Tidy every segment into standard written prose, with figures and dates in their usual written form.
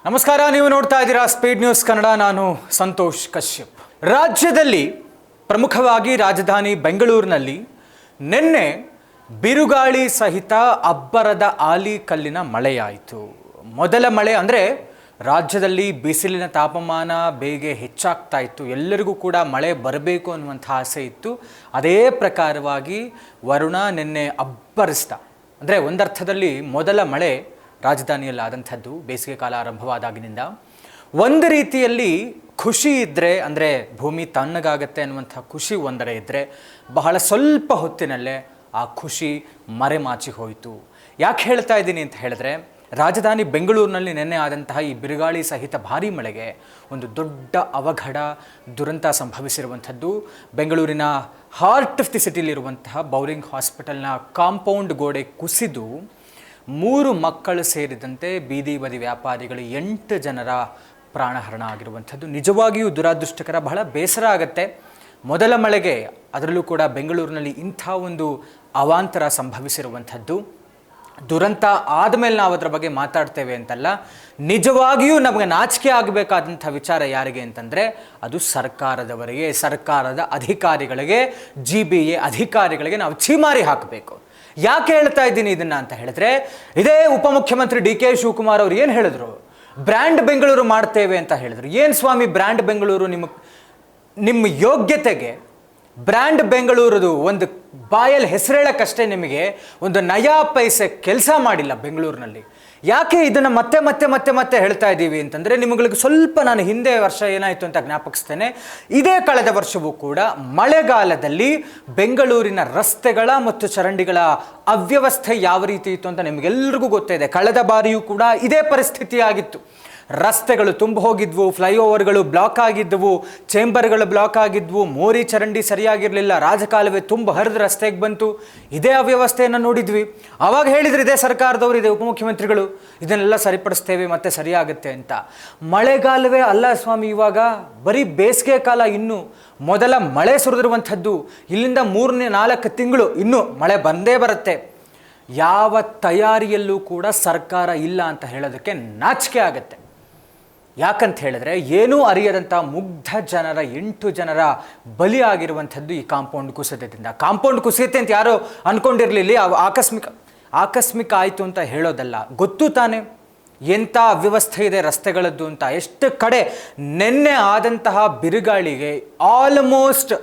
ನಮಸ್ಕಾರ, ನೀವು ನೋಡ್ತಾ ಇದ್ದೀರಾ ಸ್ಪೀಡ್ ನ್ಯೂಸ್ ಕನ್ನಡ. ನಾನು ಸಂತೋಷ್ ಕಶ್ಯಪ್. ರಾಜ್ಯದಲ್ಲಿ ಪ್ರಮುಖವಾಗಿ ರಾಜಧಾನಿ ಬೆಂಗಳೂರಿನಲ್ಲಿ ನಿನ್ನೆ ಬಿರುಗಾಳಿ ಸಹಿತ ಅಬ್ಬರದ ಆಲಿಕಲ್ಲಿನ ಮಳೆಯಾಯಿತು. ಮೊದಲ ಮಳೆ ಅಂದರೆ ರಾಜ್ಯದಲ್ಲಿ ಬಿಸಿಲಿನ ತಾಪಮಾನ ಬೇಗ ಹೆಚ್ಚಾಗ್ತಾ ಇತ್ತು. ಎಲ್ಲರಿಗೂ ಕೂಡ ಮಳೆ ಬರಬೇಕು ಅನ್ನುವಂಥ ಆಸೆ ಇತ್ತು. ಅದೇ ಪ್ರಕಾರವಾಗಿ ವರುಣ ನಿನ್ನೆ ಅಬ್ಬರಿಸ್ದ. ಅಂದರೆ ಒಂದರ್ಥದಲ್ಲಿ ಮೊದಲ ಮಳೆ ರಾಜಧಾನಿಯಲ್ಲಿ ಆದಂಥದ್ದು ಬೇಸಿಗೆ ಕಾಲ ಆರಂಭವಾದಾಗಿನಿಂದ. ಒಂದು ರೀತಿಯಲ್ಲಿ ಖುಷಿ ಇದ್ದರೆ, ಅಂದರೆ ಭೂಮಿ ತಣ್ಣಗಾಗತ್ತೆ ಅನ್ನುವಂಥ ಖುಷಿ ಒಂದರ ಇದ್ದರೆ, ಬಹಳ ಸ್ವಲ್ಪ ಹೊತ್ತಿನಲ್ಲೇ ಆ ಖುಷಿ ಮರೆಮಾಚಿ ಹೋಯಿತು. ಯಾಕೆ ಹೇಳ್ತಾ ಇದ್ದೀನಿ ಅಂತ ಹೇಳಿದ್ರೆ, ರಾಜಧಾನಿ ಬೆಂಗಳೂರಿನಲ್ಲಿ ನಿನ್ನೆ ಆದಂತಹ ಈ ಬಿರುಗಾಳಿ ಸಹಿತ ಭಾರೀ ಮಳೆಗೆ ಒಂದು ದೊಡ್ಡ ಅವಘಡ ದುರಂತ ಸಂಭವಿಸಿರುವಂಥದ್ದು. ಬೆಂಗಳೂರಿನ ಹಾರ್ಟ್ ಆಫ್ ದಿ ಸಿಟಿಲಿರುವಂತಹ ಬೌರಿಂಗ್ ಹಾಸ್ಪಿಟಲ್ನ ಕಾಂಪೌಂಡ್ ಗೋಡೆ ಕುಸಿದು 3 ಮಕ್ಕಳು ಸೇರಿದಂತೆ ಬೀದಿ ಬದಿ ವ್ಯಾಪಾರಿಗಳು 8 ಜನರ ಪ್ರಾಣಹರಣ ಆಗಿರುವಂಥದ್ದು ನಿಜವಾಗಿಯೂ ದುರಾದೃಷ್ಟಕರ. ಬಹಳ ಬೇಸರ ಆಗುತ್ತೆ. ಮೊದಲ ಮಳೆಗೆ, ಅದರಲ್ಲೂ ಕೂಡ ಬೆಂಗಳೂರಿನಲ್ಲಿ ಇಂಥ ಒಂದು ಅವಾಂತರ ಸಂಭವಿಸಿರುವಂಥದ್ದು. ದುರಂತ ಆದಮೇಲೆ ನಾವು ಅದರ ಬಗ್ಗೆ ಮಾತಾಡ್ತೇವೆ ಅಂತಲ್ಲ, ನಿಜವಾಗಿಯೂ ನಮಗೆ ನಾಚಿಕೆ ಆಗಬೇಕಾದಂಥ ವಿಚಾರ ಯಾರಿಗೆ ಅಂತಂದರೆ ಅದು ಸರ್ಕಾರದವರಿಗೆ, ಸರ್ಕಾರದ ಅಧಿಕಾರಿಗಳಿಗೆ, GBA ಅಧಿಕಾರಿಗಳಿಗೆ ನಾವು ಛೀಮಾರಿ ಹಾಕಬೇಕು. ಯಾಕೆ ಹೇಳ್ತಾ ಇದ್ದೀನಿ ಇದನ್ನು ಅಂತ ಹೇಳಿದ್ರೆ, ಇದೇ ಉಪಮುಖ್ಯಮಂತ್ರಿ DK ಶಿವಕುಮಾರ್ ಅವರು ಏನು ಹೇಳಿದ್ರು, ಬ್ರ್ಯಾಂಡ್ ಬೆಂಗಳೂರು ಮಾಡ್ತೇವೆ ಅಂತ ಹೇಳಿದ್ರು. ಏನು ಸ್ವಾಮಿ ಬ್ರ್ಯಾಂಡ್ ಬೆಂಗಳೂರು? ನಿಮ್ಮ ಯೋಗ್ಯತೆಗೆ ಬ್ರ್ಯಾಂಡ್ ಬೆಂಗಳೂರದು ಒಂದು ಬಾಯಲ್ಲಿ ಹೆಸರೇಳಕ್ಕಷ್ಟೇ ನಿಮಗೆ ಒಂದು ನಯಾ ಪೈಸೆ ಕೆಲಸ ಮಾಡಿಲ್ಲ ಬೆಂಗಳೂರಿನಲ್ಲಿ. ಯಾಕೆ ಇದನ್ನು ಮತ್ತೆ ಮತ್ತೆ ಮತ್ತೆ ಮತ್ತೆ ಹೇಳ್ತಾ ಇದ್ದೀವಿ ಅಂತಂದರೆ, ನಿಮಗೆ ಸ್ವಲ್ಪ ನಾನು ಹಿಂದೆ ವರ್ಷ ಏನಾಯಿತು ಅಂತ ಜ್ಞಾಪಕಿಸ್ತೇನೆ. ಇದೇ ಕಳೆದ ವರ್ಷವೂ ಕೂಡ ಮಳೆಗಾಲದಲ್ಲಿ ಬೆಂಗಳೂರಿನ ರಸ್ತೆಗಳ ಮತ್ತು ಚರಂಡಿಗಳ ಅವ್ಯವಸ್ಥೆ ಯಾವ ರೀತಿ ಇತ್ತು ಅಂತ ನಿಮಗೆಲ್ಲರಿಗೂ ಗೊತ್ತಿದೆ. ಕಳೆದ ಬಾರಿಯೂ ಕೂಡ ಇದೇ ಪರಿಸ್ಥಿತಿ ಆಗಿತ್ತು. ರಸ್ತೆಗಳು ತುಂಬ ಹೋಗಿದ್ವು, ಫ್ಲೈಓವರ್ಗಳು ಬ್ಲಾಕ್ ಆಗಿದ್ದವು, ಚೇಂಬರ್ಗಳು ಬ್ಲಾಕ್ ಆಗಿದ್ವು, ಮೋರಿ ಚರಂಡಿ ಸರಿಯಾಗಿರಲಿಲ್ಲ, ರಾಜಕಾಲುವೆ ತುಂಬ ಹರಿದು ರಸ್ತೆಗೆ ಬಂತು. ಇದೇ ಅವ್ಯವಸ್ಥೆಯನ್ನು ನೋಡಿದ್ವಿ. ಆವಾಗ ಹೇಳಿದ್ರು ಇದೇ ಸರ್ಕಾರದವರು, ಇದೇ ಉಪಮುಖ್ಯಮಂತ್ರಿಗಳು, ಇದನ್ನೆಲ್ಲ ಸರಿಪಡಿಸ್ತೇವೆ ಮತ್ತೆ ಸರಿಯಾಗುತ್ತೆ ಅಂತ. ಮಳೆಗಾಲವೇ ಅಲ್ಲ ಸ್ವಾಮಿ, ಇವಾಗ ಬರೀ ಬೇಸಿಗೆ ಕಾಲ. ಇನ್ನು ಮೊದಲ ಮಳೆ ಸುರಿದಿರುವಂಥದ್ದು. ಇಲ್ಲಿಂದ 3-4 ತಿಂಗಳು ಇನ್ನೂ ಮಳೆ ಬಂದೇ ಬರುತ್ತೆ. ಯಾವ ತಯಾರಿಯಲ್ಲೂ ಕೂಡ ಸರ್ಕಾರ ಇಲ್ಲ ಅಂತ ಹೇಳೋದಕ್ಕೆ ನಾಚಿಕೆ ಆಗುತ್ತೆ. ಯಾಕಂತ ಹೇಳಿದ್ರೆ, ಏನೂ ಅರಿಯದಂಥ ಮುಗ್ಧ ಜನರ 8 ಜನರ ಬಲಿಯಾಗಿರುವಂಥದ್ದು ಈ ಕಾಂಪೌಂಡ್ ಕುಸಿತದಿಂದ. ಕಾಂಪೌಂಡ್ ಕುಸಿಯುತ್ತೆ ಅಂತ ಯಾರು ಅಂದ್ಕೊಂಡಿರಲಿಲ್ಲ. ಆಕಸ್ಮಿಕ ಆಯಿತು ಅಂತ ಹೇಳೋದಲ್ಲ, ಗೊತ್ತು ತಾನೇ ಎಂಥ ಅವ್ಯವಸ್ಥೆ ಇದೆ ರಸ್ತೆಗಳದ್ದು ಅಂತ. ಎಷ್ಟು ಕಡೆ ನಿನ್ನೆ ಆದಂತಹ ಬಿರುಗಾಳಿಗೆ ಆಲ್ಮೋಸ್ಟ್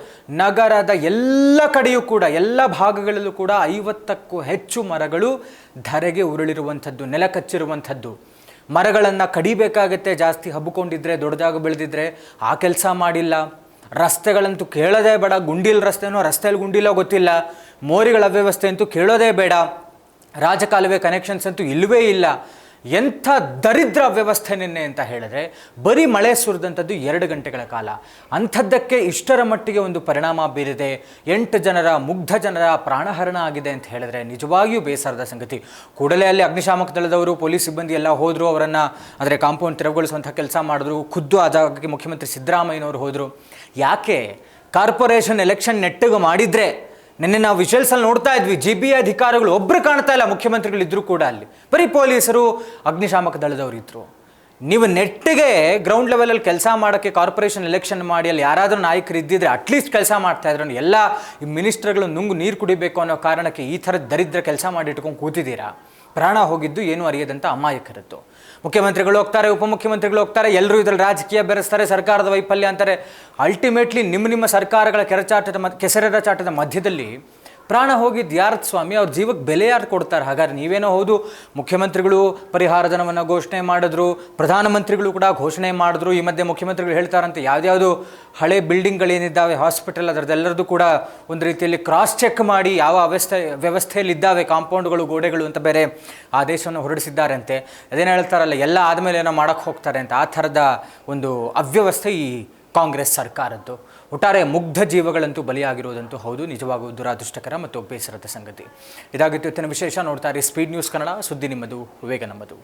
ನಗರದ ಎಲ್ಲ ಕಡೆಯೂ ಕೂಡ, ಎಲ್ಲ ಭಾಗಗಳಲ್ಲೂ ಕೂಡ 50ಕ್ಕೂ ಹೆಚ್ಚು ಮರಗಳು ಧರೆಗೆ ಉರುಳಿರುವಂಥದ್ದು, ನೆಲ ಕಚ್ಚಿರುವಂಥದ್ದು. ಮರಗಳನ್ನು ಕಡಿಬೇಕಾಗತ್ತೆ, ಜಾಸ್ತಿ ಹಬ್ಬಿಕೊಂಡಿದ್ರೆ, ದೊಡ್ಡದಾಗಿ ಬೆಳೆದಿದ್ರೆ. ಆ ಕೆಲಸ ಮಾಡಿಲ್ಲ. ರಸ್ತೆಗಳಂತೂ ಕೇಳೋದೇ ಬೇಡ. ಗುಂಡಿಲ್ ರಸ್ತೆನೋ, ರಸ್ತೆಯಲ್ಲಿ ಗುಂಡಿಲೋ ಗೊತ್ತಿಲ್ಲ. ಮೋರಿಗಳ ಅವ್ಯವಸ್ಥೆ ಅಂತೂ ಕೇಳೋದೇ ಬೇಡ. ರಾಜಕಾಲುವೆ ಕನೆಕ್ಷನ್ಸ್ ಅಂತೂ ಇಲ್ಲವೇ ಇಲ್ಲ. ಎಂಥ ದರಿದ್ರ ವ್ಯವಸ್ಥೆ ನಿನ್ನೆ ಅಂತ ಹೇಳಿದ್ರೆ, ಬರೀ ಮಳೆ ಸುರಿದಂಥದ್ದು 2 ಗಂಟೆಗಳ ಕಾಲ. ಅಂಥದ್ದಕ್ಕೆ ಇಷ್ಟರ ಮಟ್ಟಿಗೆ ಒಂದು ಪರಿಣಾಮ ಬೀರಿದೆ. 8 ಜನರ, ಮುಗ್ಧ ಜನರ ಪ್ರಾಣಹರಣ ಆಗಿದೆ ಅಂತ ಹೇಳಿದ್ರೆ ನಿಜವಾಗಿಯೂ ಬೇಸರದ ಸಂಗತಿ. ಕೂಡಲೇ ಅಲ್ಲಿ ಅಗ್ನಿಶಾಮಕ ದಳದವರು, ಪೊಲೀಸ್ ಸಿಬ್ಬಂದಿ ಎಲ್ಲ ಹೋದರು. ಅವರನ್ನು ಅಂದರೆ ಕಾಂಪೌಂಡ್ ತೆರವುಗೊಳಿಸುವಂಥ ಕೆಲಸ ಮಾಡಿದ್ರು. ಖುದ್ದು ಆ ಜಾಗಕ್ಕೆ ಮುಖ್ಯಮಂತ್ರಿ ಸಿದ್ದರಾಮಯ್ಯನವರು ಹೋದರು. ಯಾಕೆ? ಕಾರ್ಪೊರೇಷನ್ ಎಲೆಕ್ಷನ್ ನೆಟ್ಟಿಗೆ ಮಾಡಿದರೆ, ನಿನ್ನೆ ನಾವು ವಿಜುವಲ್ಸಲ್ಲಿ ನೋಡ್ತಾ ಇದ್ವಿ, GBA ಅಧಿಕಾರಿಗಳು ಒಬ್ಬರು ಕಾಣ್ತಾ ಇಲ್ಲ. ಮುಖ್ಯಮಂತ್ರಿಗಳಿದ್ದರು ಕೂಡ ಅಲ್ಲಿ ಬರೀ ಪೊಲೀಸರು, ಅಗ್ನಿಶಾಮಕ ದಳದವರು ಇದ್ದರು. ನೀವು ನೆಟ್ಟಿಗೆ ಗ್ರೌಂಡ್ ಲೆವೆಲಲ್ಲಿ ಕೆಲಸ ಮಾಡೋಕ್ಕೆ ಕಾರ್ಪೊರೇಷನ್ ಎಲೆಕ್ಷನ್ ಮಾಡಿ ಅಲ್ಲಿ ಯಾರಾದರೂ ನಾಯಕರು ಇದ್ದಿದ್ರೆ ಅಟ್ಲೀಸ್ಟ್ ಕೆಲಸ ಮಾಡ್ತಾಯಿದ್ರು. ಎಲ್ಲ ಈ ಮಿನಿಸ್ಟರ್ಗಳು ನುಂಗು ನೀರು ಕುಡಿಬೇಕು ಅನ್ನೋ ಕಾರಣಕ್ಕೆ ಈ ಥರದ ದರಿದ್ರ ಕೆಲಸ ಮಾಡಿ ಇಟ್ಕೊಂಡು ಕೂತಿದ್ದೀರಾ. ಪ್ರಾಣ ಹೋಗಿದ್ದು ಏನೂ ಅರಿಯದಂಥ ಅಮಾಯಕರದ್ದು. ಮುಖ್ಯಮಂತ್ರಿಗಳು ಹೋಗ್ತಾರೆ, ಉಪಮುಖ್ಯಮಂತ್ರಿಗಳು ಹೋಗ್ತಾರೆ, ಎಲ್ಲರೂ ಇದರಲ್ಲಿ ರಾಜಕೀಯ ಬೆರೆಸ್ತಾರೆ, ಸರ್ಕಾರದ ವೈಫಲ್ಯ ಅಂತಾರೆ. ಅಲ್ಟಿಮೇಟ್ಲಿ ನಿಮ್ಮ ಸರ್ಕಾರಗಳ ಕೆಸರೆರ ಚಾಟದ ಮಧ್ಯದಲ್ಲಿ ಪ್ರಾಣ ಹೋಗಿದ್ದು ಯಾರದು ಸ್ವಾಮಿ? ಅವ್ರ ಜೀವಕ್ಕೆ ಬೆಲೆ ಯಾರು ಕೊಡ್ತಾರೆ? ಹಾಗಾದ್ರೆ ನೀವೇನೋ ಹೌದು, ಮುಖ್ಯಮಂತ್ರಿಗಳು ಪರಿಹಾರ ಧನವನ್ನು ಘೋಷಣೆ ಮಾಡಿದ್ರು, ಪ್ರಧಾನಮಂತ್ರಿಗಳು ಕೂಡ ಘೋಷಣೆ ಮಾಡಿದ್ರು. ಈ ಮಧ್ಯೆ ಮುಖ್ಯಮಂತ್ರಿಗಳು ಹೇಳ್ತಾರಂತೆ ಯಾವ್ದಾವುದು ಹಳೆ ಬಿಲ್ಡಿಂಗ್ಗಳೇನಿದ್ದಾವೆ ಹಾಸ್ಪಿಟಲ್, ಅದರದ್ದೆಲ್ಲರದ್ದು ಕೂಡ ಒಂದು ರೀತಿಯಲ್ಲಿ ಕ್ರಾಸ್ ಚೆಕ್ ಮಾಡಿ ಯಾವ ವ್ಯವಸ್ಥೆಯಲ್ಲಿದ್ದಾವೆ ಕಾಂಪೌಂಡ್ಗಳು, ಗೋಡೆಗಳು ಅಂತ ಬೇರೆ ಆದೇಶವನ್ನು ಹೊರಡಿಸಿದ್ದಾರಂತೆ. ಅದೇನು ಹೇಳ್ತಾರಲ್ಲ, ಎಲ್ಲ ಆದಮೇಲೆ ಏನೋ ಮಾಡೋಕ್ಕೆ ಹೋಗ್ತಾರೆ ಅಂತ. ಆ ಥರದ ಒಂದು ಅವ್ಯವಸ್ಥೆ ಈ ಕಾಂಗ್ರೆಸ್ ಸರ್ಕಾರದ್ದು. ಒಟ್ಟಾರೆ ಮುಗ್ಧ ಜೀವಗಳಂತೂ ಬಲಿಯಾಗಿರುವುದಂತೂ ಹೌದು. ನಿಜವಾಗೂ ದುರಾದೃಷ್ಟಕರ ಮತ್ತು ಬೇಸರದ ಸಂಗತಿ. ಇದಾಗಿತ್ತು ಇವತ್ತಿನ ವಿಶೇಷ. ನೋಡ್ತಾರೆ ಸ್ಪೀಡ್ ನ್ಯೂಸ್ ಕನ್ನಡ. ಸುದ್ದಿ ನಿಮ್ಮದು, ವೇಗ ನಮ್ಮದು.